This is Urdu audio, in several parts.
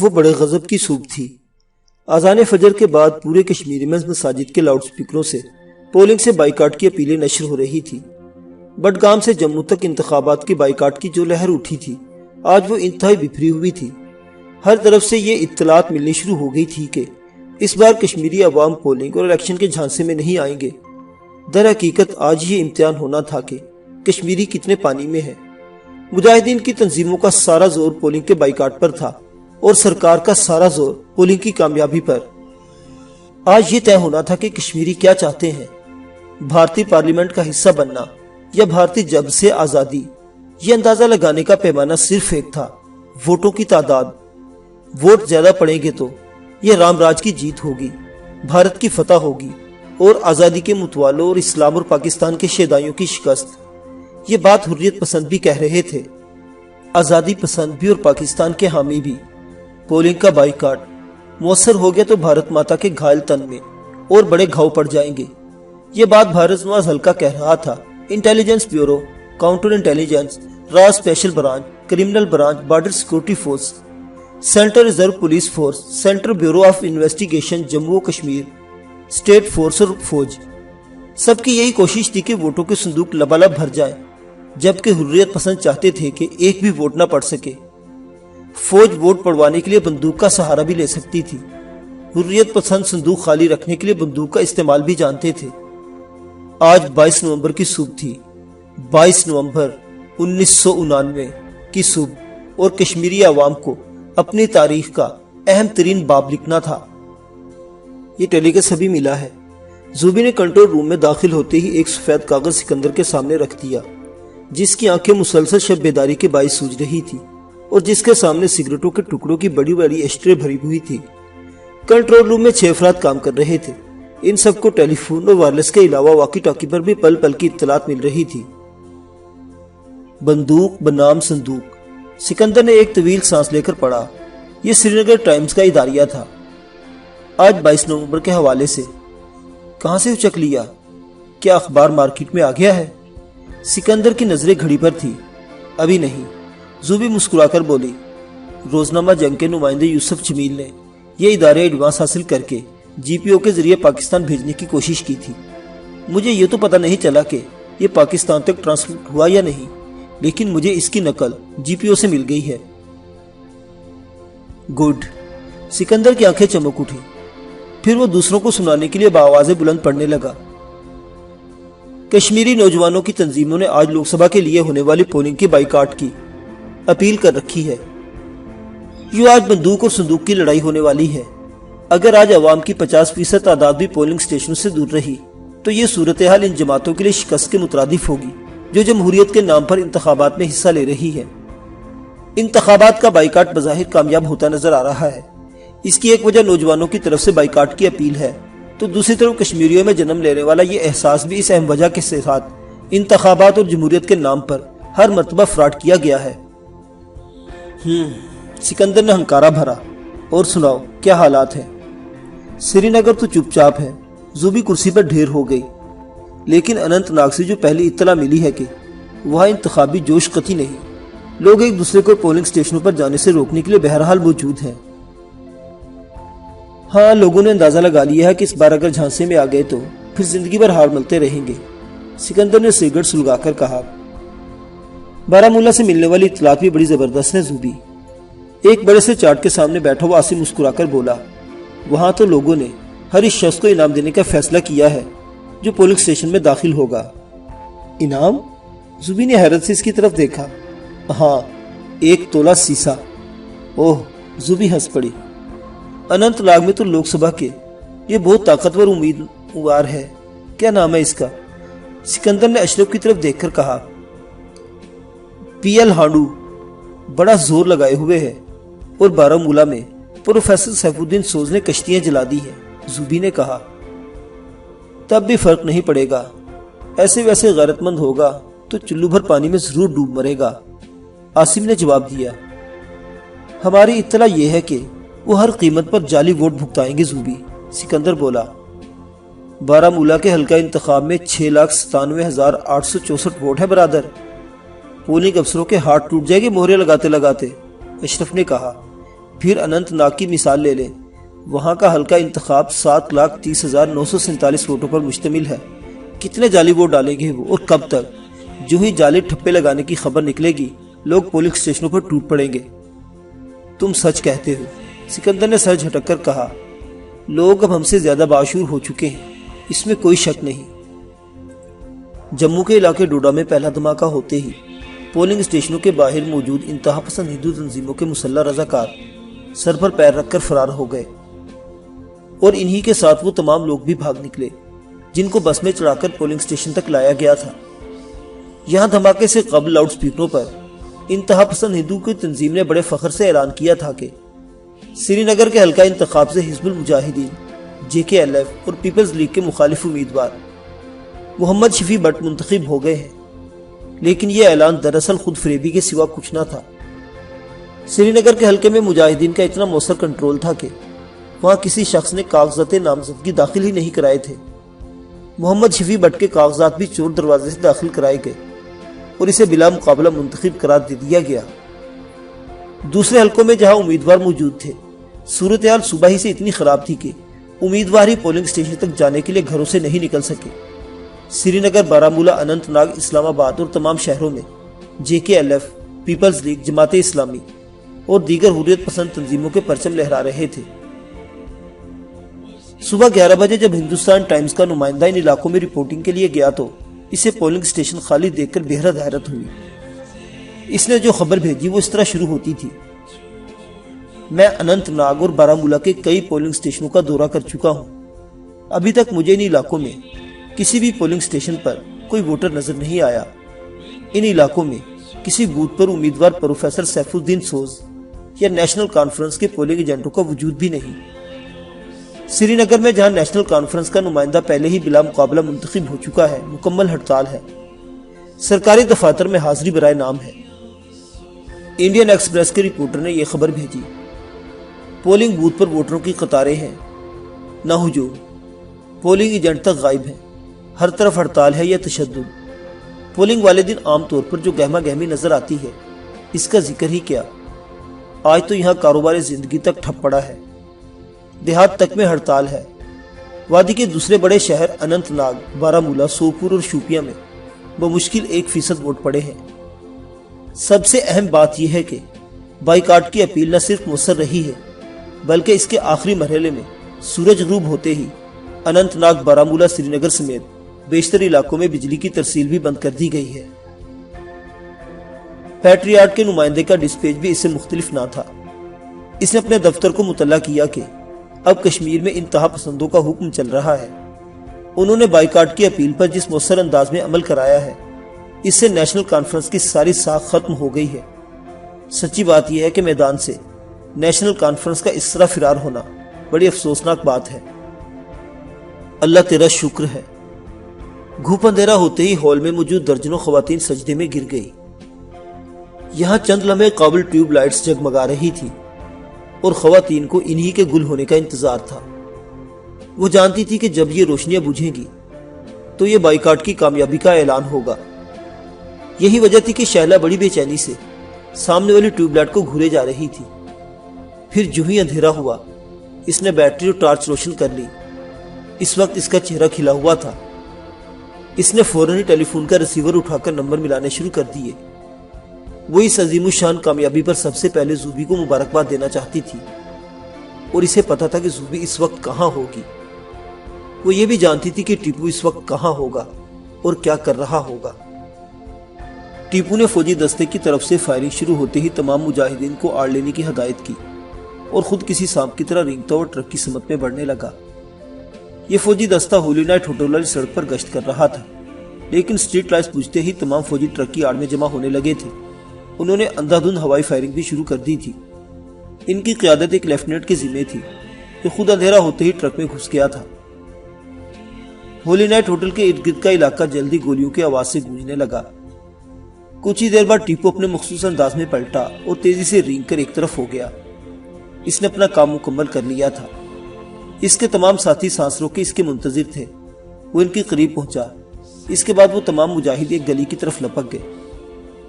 وہ بڑے غضب کی صبح تھی۔ اذان فجر کے بعد پورے کشمیر میں مساجد کے لاؤڈ سپیکروں سے پولنگ سے بائیکاٹ کی اپیلیں نشر ہو رہی تھی۔ بڈگام سے جموں تک انتخابات کے بائیکاٹ کی جو لہر اٹھی تھی، آج وہ انتہائی بکھری ہوئی تھی۔ ہر طرف سے یہ اطلاعات ملنی شروع ہو گئی تھی کہ اس بار کشمیری عوام پولنگ اور الیکشن کے جھانسے میں نہیں آئیں گے۔ در حقیقت آج یہ امتحان ہونا تھا کہ کشمیری کتنے پانی میں ہے۔ مجاہدین کی تنظیموں کا سارا زور پولنگ کے بائیکاٹ پر تھا اور سرکار کا سارا زور پولنگ کی کامیابی پر۔ آج یہ طے ہونا تھا کہ کشمیری کیا چاہتے ہیں، بھارتی پارلیمنٹ کا حصہ بننا یا بھارتی جب سے آزادی۔ یہ اندازہ لگانے کا پیمانہ صرف ایک تھا، ووٹوں کی تعداد۔ ووٹ زیادہ پڑیں گے تو یہ رام راج کی جیت ہوگی، بھارت کی فتح ہوگی اور آزادی کے متوالوں اور اسلام اور پاکستان کے شیدائیوں کی شکست۔ یہ بات حریت پسند بھی کہہ رہے تھے، آزادی پسند بھی اور پاکستان کے حامی بھی۔ پولنگ کا بائیکاٹ مؤثر ہو گیا تو بھارت ماتا کے گھائل تن میں اور بڑے گھاؤ پڑ جائیں گے۔ یہ بات بھارت نواز حلقہ کہہ رہا تھا۔ انٹیلیجنس بیورو، کاؤنٹر انٹیلیجنس، را special branch, criminal branch, border security force, central reserve police force, central bureau of investigation Jammu و کشمیر، اسٹیٹ فورس اور فوج، سب کی یہی کوشش تھی کہ ووٹوں کے صندوق لبالب بھر جائیں، جبکہ حریت پسند چاہتے تھے کہ ایک بھی ووٹ نہ پڑ سکے۔ فوج ووٹ پڑوانے کے لیے بندوق کا سہارا بھی لے سکتی تھی، حریت پسند صندوق خالی رکھنے کے لیے بندوق کا استعمال بھی جانتے تھے۔ آج 22 نومبر کی صبح تھی، 22 نومبر 1999 کی صبح، اور کشمیری عوام کو اپنی تاریخ کا اہم ترین باب لکھنا تھا۔ یہ ٹیلی کا سبھی ملا ہے۔ زوبی نے کنٹرول روم میں داخل ہوتے ہی ایک سفید کاغذ سکندر کے سامنے رکھ دیا، جس کی آنکھیں مسلسل شب بیداری کے باعث سوج رہی تھی اور جس کے سامنے سگریٹوں کے ٹکڑوں کی بڑی بڑی اشٹریں بھری ہوئی تھی۔ کنٹرول روم میں 6 افراد کام کر رہے تھے۔ ان سب کو ٹیلی فون اور وائرلیس کے علاوہ واکی ٹاکی پر بھی پل پل کی اطلاعات مل رہی تھی۔ بندوق بنام صندوق، سکندر نے ایک طویل سانس لے کر پڑھا۔ یہ سری نگر ٹائمز کا اداریہ تھا۔ آج 22 نومبر کے حوالے سے کہاں سے اچک لیا؟ کیا اخبار مارکیٹ میں آ گیا ہے؟ سکندر کی نظریں گھڑی پر تھی۔ ابھی نہیں، زوبی مسکرا کر بولی۔ روزنامہ جنگ کے نمائندے یوسف جمیل نے یہ ادارے ایڈوانس حاصل کر کے جی پی او کے ذریعے پاکستان بھیجنے کی کوشش کی تھی۔ مجھے یہ تو پتہ نہیں چلا کہ یہ پاکستان تک ٹرانسفر ہوا یا نہیں، لیکن مجھے اس کی نقل جی پی او سے مل گئی ہے۔ گڈ۔ سکندر کی آنکھیں چمک اٹھی، پھر وہ دوسروں کو سنانے کے لیے بآواز بلند پڑھنے لگا۔ کشمیری نوجوانوں کی تنظیموں نے آج لوک سبھا کے لیے ہونے والی پولنگ کی بائیکاٹ کی اپیل کر رکھی ہے۔ یہ آج بندوق اور صندوق کی لڑائی ہونے والی ہے۔ اگر آج عوام کی 50% تعداد بھی پولنگ سٹیشنوں سے دور رہی تو یہ صورتحال ان جماعتوں کے لیے شکست کے مترادف ہوگی جو جمہوریت کے نام پر انتخابات میں حصہ لے رہی ہے۔ انتخابات کا بائیکاٹ بظاہر کامیاب ہوتا نظر آ رہا ہے۔ اس کی ایک وجہ نوجوانوں کی طرف سے بائیکاٹ کی اپیل ہے، تو دوسری طرف کشمیریوں میں جنم لینے والا یہ احساس بھی اس اہم وجہ کے ساتھ انتخابات اور جمہوریت کے نام پر ہر مرتبہ فراڈ کیا گیا ہے۔ سکندر نے ہنکارا بھرا۔ اور سناؤ، کیا حالات ہیں؟ سری نگر تو چپ چاپ ہے۔ زوبی کرسی پر ڈھیر ہو گئی۔ لیکن اننت ناگ سے جو پہلی اطلاع ملی ہے کہ وہاں انتخابی جوش قطعی نہیں، لوگ ایک دوسرے کو پولنگ سٹیشنوں پر جانے سے روکنے کے لیے بہرحال موجود ہیں۔ ہاں، لوگوں نے اندازہ لگا لیا ہے کہ اس بار اگر جھانسے میں آ گئے تو پھر زندگی بھر ہار ملتے رہیں گے۔ سکندر نے سگریٹ سلگا کر کہا۔ بارامولہ سے ملنے والی اطلاعات بھی بڑی زبردست ہے زوبی۔ ایک بڑے سے چارٹ کے سامنے بیٹھا ہوا آصف مسکرا کر بولا۔ وہاں تو لوگوں نے ہر اس شخص کو انعام دینے کا فیصلہ کیا ہے جو پولنگ سٹیشن میں داخل ہوگا۔ انعام؟ زوبی نے حیرت سے اس کی طرف دیکھا۔ ہاں، 1 تولہ سیسا۔ اوہ، زوبی ہنس پڑی۔ اننت ناگ میں تو لوک سبھا کے یہ بہت طاقتور امیدوار ہے، کیا نام ہے اس کا؟ سکندر نے اشرف کی طرف دیکھ کر کہا۔ پی ایل ہانڈو بڑا زور لگائے ہوئے ہے، اور بارامولہ میں پروفیسر سیف الدین سوز نے کشتیاں جلا دی ہیں، زوبی نے کہا۔ تب بھی فرق نہیں پڑے گا، ایسے ویسے غیرت مند ہوگا تو چلو بھر پانی میں ضرور ڈوب مرے گا، آصف نے جواب دیا۔ ہماری اطلاع یہ ہے کہ وہ ہر قیمت پر جعلی ووٹ بھگتائیں گے زوبی، سکندر بولا۔ بارامولہ کے حلقہ انتخاب میں 6,97,864 ووٹ ہے برادر۔ پولنگ افسروں کے ہاتھ ٹوٹ جائے گے مہرے لگاتے لگاتے، اشرف نے کہا۔ پھر اننت ناگ کی مثال لے لیں، وہاں کا حلقہ انتخاب 7,30,947 ووٹوں پر مشتمل ہے۔ کتنے جعلی ووٹ ڈالیں گے وہ اور کب تک؟ جو ہی جعلی ٹھپے لگانے کی خبر نکلے گی لوگ پولنگ اسٹیشنوں پر ٹوٹ پڑیں گے۔ تم سچ کہتے ہو، سکندر نے سر جھٹک کر کہا۔ لوگ اب ہم سے زیادہ باشعور ہو چکے ہیں، اس میں کوئی شک نہیں۔ جموں کے علاقے ڈوڈا میں پہلا دھماکہ ہوتے ہی پولنگ اسٹیشنوں کے باہر موجود انتہا پسند ہندو تنظیموں کے مسلح رضاکار سر پر پیر رکھ کر فرار ہو گئے، اور انہی کے ساتھ وہ تمام لوگ بھی بھاگ نکلے جن کو بس میں چڑھا کر پولنگ اسٹیشن تک لایا گیا تھا۔ یہاں دھماکے سے قبل لاؤڈ سپیکروں پر انتہا پسند ہندو کی تنظیم نے بڑے فخر سے اعلان کیا تھا کہ سری نگر کے حلقہ انتخاب سے حزب المجاہدین، JKLF اور پیپلز لیگ کے مخالف امیدوار محمد شفیع بٹ منتخب ہو گئے ہیں۔ لیکن یہ اعلان دراصل خود فریبی کے سوا کچھ نہ تھا۔ سری نگر کے حلقے میں مجاہدین کا اتنا مؤثر کنٹرول تھا کہ وہاں کسی شخص نے کاغذات نامزدگی داخل ہی نہیں کرائے تھے۔ محمد شفیع بٹ کے کاغذات بھی چور دروازے سے داخل کرائے گئے اور اسے بلا مقابلہ منتخب قرار دے دیا گیا۔ دوسرے حلقوں میں جہاں امیدوار موجود تھے، صورتحال صبح ہی سے اتنی خراب تھی کہ امیدوار ہی پولنگ اسٹیشن تک جانے کے لیے گھروں سے نہیں نکل سکے۔ سری نگر، بارامولہ، اننت ناگ، اسلام آباد اور تمام شہروں میں JKLF، Peoples league, Jamaat Islami اور دیگر حریت پسند تنظیموں کے پرچم لہرا رہے تھے۔ صبح 11 بجے جب ہندوستان ٹائمز کا نمائندہ ان علاقوں میں رپورٹنگ کے لیے گیا تو اسے پولنگ اسٹیشن خالی دیکھ کر بے حد حیرت ہوئی۔ اس نے جو خبر بھیجی وہ اس طرح شروع ہوتی تھی: میں اننت ناگ اور بارامولہ کے کئی پولنگ اسٹیشنوں کا دورہ کر چکا ہوں۔ ابھی تک مجھے ان علاقوں میں کسی بھی پولنگ اسٹیشن پر کوئی ووٹر نظر نہیں آیا۔ ان علاقوں میں کسی بوتھ پر امیدوار پروفیسر سیف الدین سوز یا نیشنل کانفرنس کے پولنگ ایجنٹوں کا وجود بھی نہیں۔ سری نگر میں جہاں نیشنل کانفرنس کا نمائندہ پہلے ہی بلا مقابلہ منتخب ہو چکا ہے، مکمل ہڑتال ہے۔ سرکاری دفاتر میں حاضری برائے نام ہے۔ انڈین ایکسپریس کے رپورٹر نے یہ خبر بھیجی: پولنگ بوتھ پر ووٹروں کی قطاریں ہیں، نہ ہجوم، پولنگ ایجنٹ تک غائب ہیں، ہر طرف ہڑتال ہے یا تشدد۔ پولنگ والے دن عام طور پر جو گہما گہمی نظر آتی ہے اس کا ذکر ہی کیا۔ آج تو یہاں کاروبار زندگی تک ٹھپ پڑا ہے، دیہات تک میں ہڑتال ہے۔ وادی کے دوسرے بڑے شہر اننت ناگ، بارامولہ، سوپور اور شوپیاں میں بمشکل 1% ووٹ پڑے ہیں۔ سب سے اہم بات یہ ہے کہ بائیکاٹ کی اپیل نہ صرف مؤثر رہی ہے بلکہ اس کے آخری مرحلے میں سورج غروب ہوتے ہی اننت ناگ، بارامولہ، سری نگر سمیت بیشتر علاقوں میں بجلی کی ترسیل بھی بند کر دی گئی ہے۔ پیٹریاٹ کے نمائندے کا ڈسپیچ بھی اس سے مختلف نہ تھا۔ اس نے اپنے دفتر کو مطلع کیا کہ اب کشمیر میں انتہا پسندوں کا حکم چل رہا ہے۔ انہوں نے بائیکاٹ کی اپیل پر جس مؤثر انداز میں عمل کرایا ہے اس سے نیشنل کانفرنس کی ساری ساکھ ختم ہو گئی ہے۔ سچی بات یہ ہے کہ میدان سے نیشنل کانفرنس کا اس طرح فرار ہونا بڑی افسوسناک بات ہے۔ اللہ تیرا شکر ہے۔ گھوپ اندھیرا ہوتے ہی ہال میں موجود درجنوں خواتین سجدے میں گر گئی۔ یہاں چند لمحے قابل ٹیوب لائٹس جگمگا رہی تھی اور خواتین کو انہی کے گل ہونے کا انتظار تھا۔ وہ جانتی تھی کہ جب یہ روشنیاں بجھیں گی تو یہ بائیکاٹ کی کامیابی کا اعلان ہوگا۔ یہی وجہ تھی کہ شہلا بڑی بے چینی سے سامنے والی ٹیوب لائٹ کو گھورے جا رہی تھی۔ پھر جو ہی اندھیرا ہوا اس نے بیٹری اور ٹارچ روشن کر لی۔ اس وقت اس کا چہرہ کھلا ہوا تھا۔ اس نے فوراً ہی ٹیلی فون کا ریسیور اٹھا کر نمبر ملانے شروع کر دیے۔ وہ اس عظیم الشان کامیابی پر سب سے پہلے زوبی کو مبارکباد دینا چاہتی تھی، اور اسے پتا تھا کہ زوبی اس وقت کہاں ہوگی۔ وہ یہ بھی جانتی تھی کہ ٹیپو اس وقت کہاں ہوگا اور کیا کر رہا ہوگا۔ ٹیپو نے فوجی دستے کی طرف سے فائرنگ شروع ہوتے ہی تمام مجاہدین کو آڑ لینے کی ہدایت کی اور خود کسی سانپ کی طرح رینگتا ہوا ٹرک کی سمت میں بڑھنے لگا۔ یہ فوجی دستہ ہولی نائٹ ہوٹل والی سڑک پر گشت کر رہا تھا، لیکن اسٹریٹ لائٹس بجھتے ہی تمام فوجی ٹرک کی آڑ میں جمع ہونے لگے تھے۔ انہوں نے اندھا دھند ہوائی فائرنگ بھی شروع کر دی تھی۔ ان کی قیادت ایک لیفٹیننٹ کے ذمہ تھی جو خود اندھیرا ہوتے ہی ٹرک میں گھس گیا تھا۔ ہولی نائٹ ہوٹل کے ارد گرد کا علاقہ جلدی گولیوں کی آواز سے گونجنے لگا۔ کچھ ہی دیر بعد ٹیپو اپنے مخصوص انداز میں پلٹا اور تیزی سے رینگ کر ایک طرف ہو گیا۔ اس نے اپنا کام مکمل کر لیا تھا۔ اس کے تمام ساتھی سانس روک کے اس کے منتظر تھے۔ وہ ان کے قریب پہنچا۔ اس کے بعد وہ تمام مجاہد ایک گلی کی طرف لپک گئے۔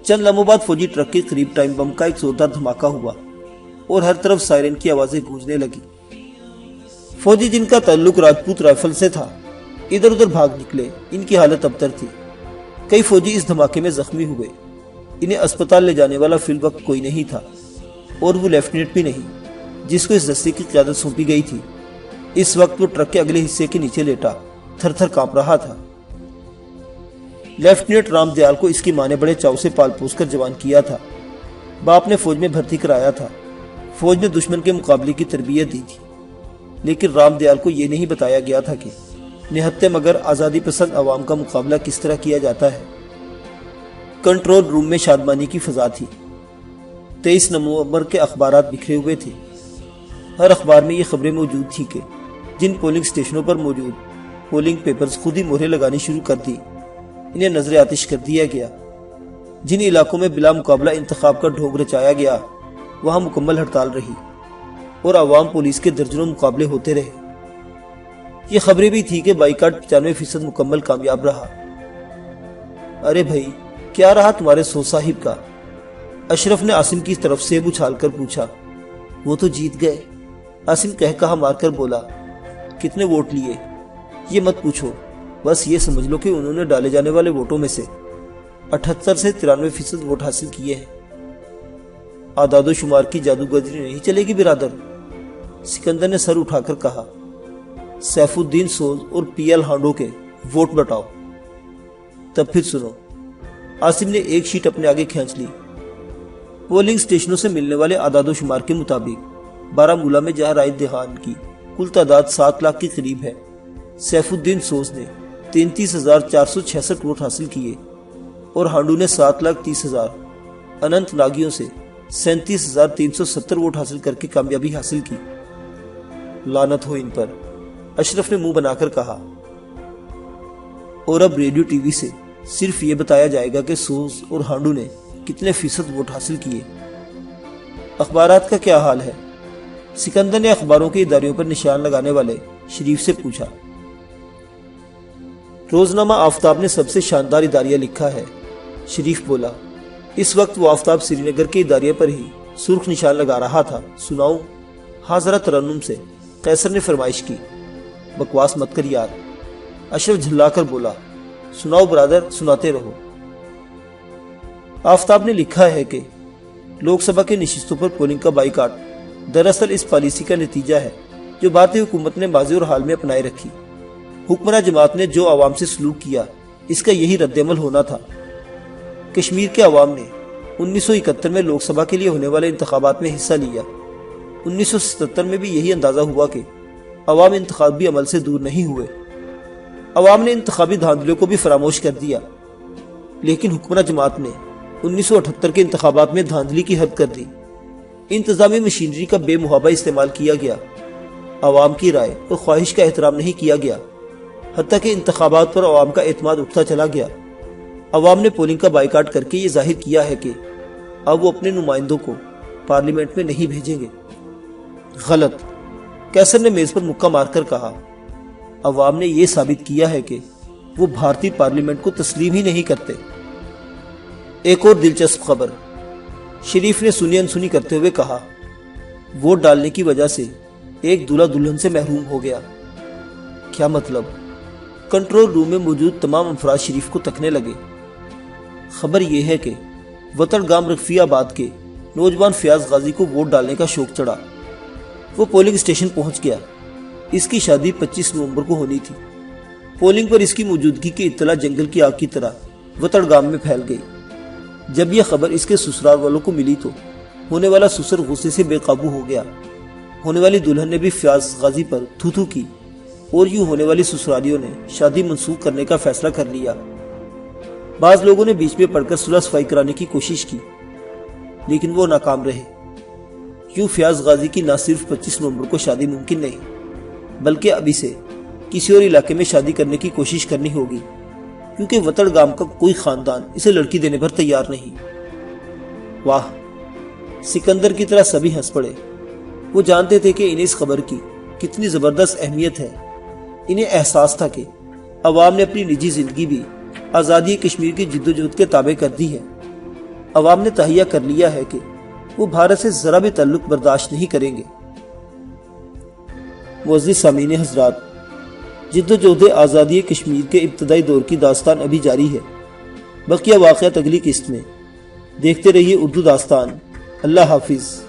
چند لمحوں بعد فوجی ٹرک کے قریب ٹائم بم کا ایک زوردار دھماکہ ہوا اور ہر طرف سائرن کی آوازیں گونجنے لگی۔ فوجی جن کا تعلق راجپوت رائفل سے تھا ادھر ادھر بھاگ نکلے، ان کی حالت ابتر تھی۔ کئی فوجی اس دھماکے میں زخمی ہوئے۔ انہیں اسپتال لے جانے والا فی الوقت کوئی نہیں تھا، اور وہ لیفٹیننٹ بھی نہیں جس کو اس دستے کی قیادت سونپی گئی تھی۔ اس وقت وہ ٹرک کے اگلے حصے کے نیچے لیٹا تھر تھر کانپ رہا تھا۔ لیفٹیننٹ رام دیال کو اس کی ماں نے بڑے چاؤ سے پال پوس کر جوان کیا تھا۔ باپ نے فوج میں بھرتی کرایا تھا، فوج میں دشمن کے مقابلے کی تربیت دی تھی، لیکن رام دیال کو یہ نہیں بتایا گیا تھا کہ نہتے مگر آزادی پسند عوام کا مقابلہ کس طرح کیا جاتا ہے۔ کنٹرول روم میں شادمانی کی فضا تھی۔ 23 نومبر کے اخبارات بکھرے ہوئے تھے۔ ہر اخبار میں یہ خبریں موجود تھی کہ جن پولنگ سٹیشنوں پر موجود پولنگ پیپرز خود ہی مہریں لگانی شروع کر دی، انہیں نظر آتش کر دیا گیا۔ جن علاقوں میں بلا مقابلہ انتخاب کا ڈھونگ رچایا گیا وہاں مکمل ہڑتال رہی، اور عوام پولیس کے درجنوں مقابلے ہوتے رہے۔ یہ خبریں بھی تھی کہ بائیکاٹ 95% مکمل کامیاب رہا۔ ارے بھائی، کیا رہا تمہارے سو صاحب کا؟ اشرف نے عاصم کی طرف سے اچھال کر پوچھا۔ وہ تو جیت گئے، عاصم کہا مار کر بولا۔ کتنے ووٹ لیے؟ یہ مت پوچھو، بس یہ سمجھ لو کہ انہوں نے ڈالے جانے والے ووٹوں میں سے 78 سے 93% ووٹ حاصل کیے ہیں۔ اعداد و شمار کی جادوگری نہیں چلے گی برادر، سکندر نے سر اٹھا کر کہا۔ سیف الدین سوز اور پی ایل ہانڈو کے ووٹ بتاؤ۔ تب پھر سنو۔ عاصم نے ایک شیٹ اپنے آگے کھینچ لی۔ پولنگ سٹیشنوں سے ملنے والے اعداد و شمار کے مطابق بارہ میں جہاں رائے دہان کی کل تعداد 7 لاکھ کے قریب ہے، سیف الدین سوز نے 33,466 ووٹ حاصل کیے اور ہانڈو نے 7,30,000 اننت ناگیوں سے 37,370 ووٹ حاصل کر کے کامیابی حاصل کی۔ لعنت ہو ان پر، اشرف نے منہ بنا کر کہا۔ اور اب ریڈیو ٹی وی سے صرف یہ بتایا جائے گا کہ سوز اور ہانڈو نے کتنے فیصد ووٹ حاصل کیے۔ اخبارات کا کیا حال ہے؟ سکندر نے اخباروں کے اداریوں پر نشان لگانے والے شریف سے پوچھا۔ روزنامہ آفتاب نے سب سے شاندار اداریہ لکھا ہے، شریف بولا۔ اس وقت وہ آفتاب سری نگر کے اداریہ پر ہی سرخ نشان لگا رہا تھا۔ سناؤں؟ ہاں ذرا ترنم سے، قیصر نے فرمائش کی۔ بکواس مت کر یار، اشرف جھلا کر بولا۔ سناؤ برادر، سناتے رہو۔ آفتاب نے لکھا ہے کہ لوک سبھا کے نشستوں پر پولنگ کا بائیکاٹ دراصل اس پالیسی کا نتیجہ ہے جو بھارتی حکومت نے ماضی اور حال میں اپنائے رکھی۔ حکمراں جماعت نے جو عوام سے سلوک کیا اس کا یہی رد عمل ہونا تھا۔ کشمیر کے عوام نے 1971 میں لوک سبھا کے لیے ہونے والے انتخابات میں حصہ لیا۔ 1977 میں بھی یہی اندازہ ہوا کہ عوام انتخابی عمل سے دور نہیں ہوئے۔ عوام نے انتخابی دھاندلیوں کو بھی فراموش کر دیا، لیکن حکمراں جماعت نے 1978 کے انتخابات میں دھاندلی کی حد کر دی۔ انتظامی مشینری کا بے محابہ استعمال کیا گیا، عوام کی رائے اور خواہش کا احترام نہیں کیا گیا، حتیٰ کہ انتخابات پر عوام کا اعتماد اٹھتا چلا گیا۔ عوام نے پولنگ کا بائیکاٹ کر کے یہ ظاہر کیا ہے کہ اب وہ اپنے نمائندوں کو پارلیمنٹ میں نہیں بھیجیں گے۔ غلط، قیصر نے میز پر مکہ مار کر کہا۔ عوام نے یہ ثابت کیا ہے کہ وہ بھارتی پارلیمنٹ کو تسلیم ہی نہیں کرتے۔ ایک اور دلچسپ خبر، شریف نے سنی انسنی کرتے ہوئے کہا۔ ووٹ ڈالنے کی وجہ سے ایک دولہا دلہن سے محروم ہو گیا۔ کیا مطلب؟ کنٹرول روم میں موجود تمام افراد شریف کو تکنے لگے۔ خبر یہ ہے کہ وتڑ گام رفیع آباد کے نوجوان فیاض غازی کو ووٹ ڈالنے کا شوق چڑھا۔ وہ پولنگ سٹیشن پہنچ گیا۔ اس کی شادی 25 نومبر کو ہونی تھی۔ پولنگ پر اس کی موجودگی کی اطلاع جنگل کی آگ کی طرح وتڑ گام میں پھیل گئی۔ جب یہ خبر اس کے سسرال والوں کو ملی تو ہونے والا سسر غصے سے بے قابو ہو گیا۔ ہونے والی دلہن نے بھی فیاض غازی پر تھو تھو کی، اور یوں ہونے والی سسرالیوں نے شادی منسوخ کرنے کا فیصلہ کر لیا۔ بعض لوگوں نے بیچ میں پڑھ کر صلح صفائی کرانے کی کوشش کی، لیکن وہ ناکام رہے۔ یوں فیاض غازی کی نہ صرف 25 نومبر کو شادی ممکن نہیں، بلکہ ابھی سے کسی اور علاقے میں شادی کرنے کی کوشش کرنی ہوگی، کیونکہ وتڑ گام کا کوئی خاندان اسے لڑکی دینے پر تیار نہیں۔ واہ، سکندر کی طرح سبھی ہنس پڑے۔ وہ جانتے تھے کہ انہیں اس خبر کی کتنی زبردست اہمیت ہے۔ انہیں احساس تھا کہ عوام نے اپنی نجی زندگی بھی آزادی کشمیر کی جدوجہد کے تابع کر دی ہے۔ عوام نے تہیہ کر لیا ہے کہ وہ بھارت سے ذرا بھی تعلق برداشت نہیں کریں گے۔ معزز سامعین حضرات، جد و جہد آزادی کشمیر کے ابتدائی دور کی داستان ابھی جاری ہے۔ بقیہ واقعات اگلی قسط میں۔ دیکھتے رہیے اردو داستان۔ اللہ حافظ۔